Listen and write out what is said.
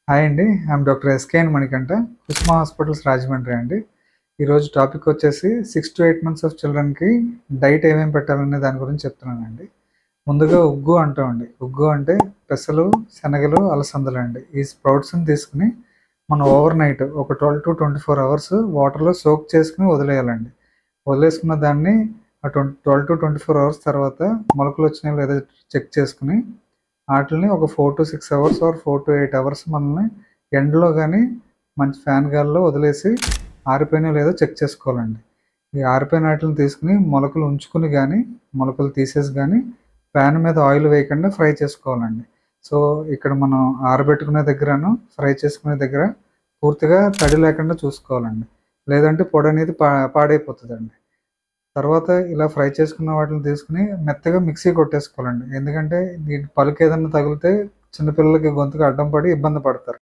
Hi అండి. I'm doctor S K N Manikanta, Kusuma hospitals Rajahmundry అండి. ఈరోజు టాపిక్ వచ్చేసి 6 to 8 months ఆఫ్ చిల్డ్రన్‌కి డైట్ ఏమేమి పెట్టాలనే దాని గురించి చెప్తున్నానండి. ముందుగా ఉగ్గు అంటామండి. ఉగ్గు అంటే పెసలు, శనగలు, అలసందలండి. ఈ స్ప్రౌట్స్‌ని తీసుకొని మనం ఓవర్ నైట్ ఒక 12-24 అవర్స్ వాటర్‌లో సోక్ చేసుకొని వదిలేయాలండి. వదిలేసుకున్న దాన్ని 12-24 అవర్స్ తర్వాత మొలకలు వచ్చినాయో లేదో చెక్ చేసుకొని ఆటిల్ని ఒక 4-6 అవర్స్ ఆర్ 4-8 అవర్స్ మనల్ని ఎండలో గానీ, మంచి ఫ్యాన్ గాలిలో వదిలేసి ఆరిపోయినాయో లేదో చెక్ చేసుకోవాలండి. ఈ ఆరిపోయిన ఆటిల్ని తీసుకొని మొలకలు ఉంచుకొని గానీ, మొలకలు తీసేసి గానీ, ప్యాన్ మీద ఆయిల్ వేయకుండా ఫ్రై చేసుకోవాలండి. సో, ఇక్కడ మనం ఆరబెట్టుకునే దగ్గరను, ఫ్రై చేసుకునే దగ్గర పూర్తిగా తడి లేకుండా చూసుకోవాలండి. లేదంటే పొడనేది పాడైపోతదండి. తర్వాత ఇలా ఫ్రై చేసుకున్న వాటిని తీసుకొని మెత్తగా మిక్సీ కొట్టేసుకోవాలండి. ఎందుకంటే దీని పలుకు ఏదన్నా తగిలితే చిన్న పిల్లలకి గొంతుకు అడ్డం పడి ఇబ్బంది పడతారు.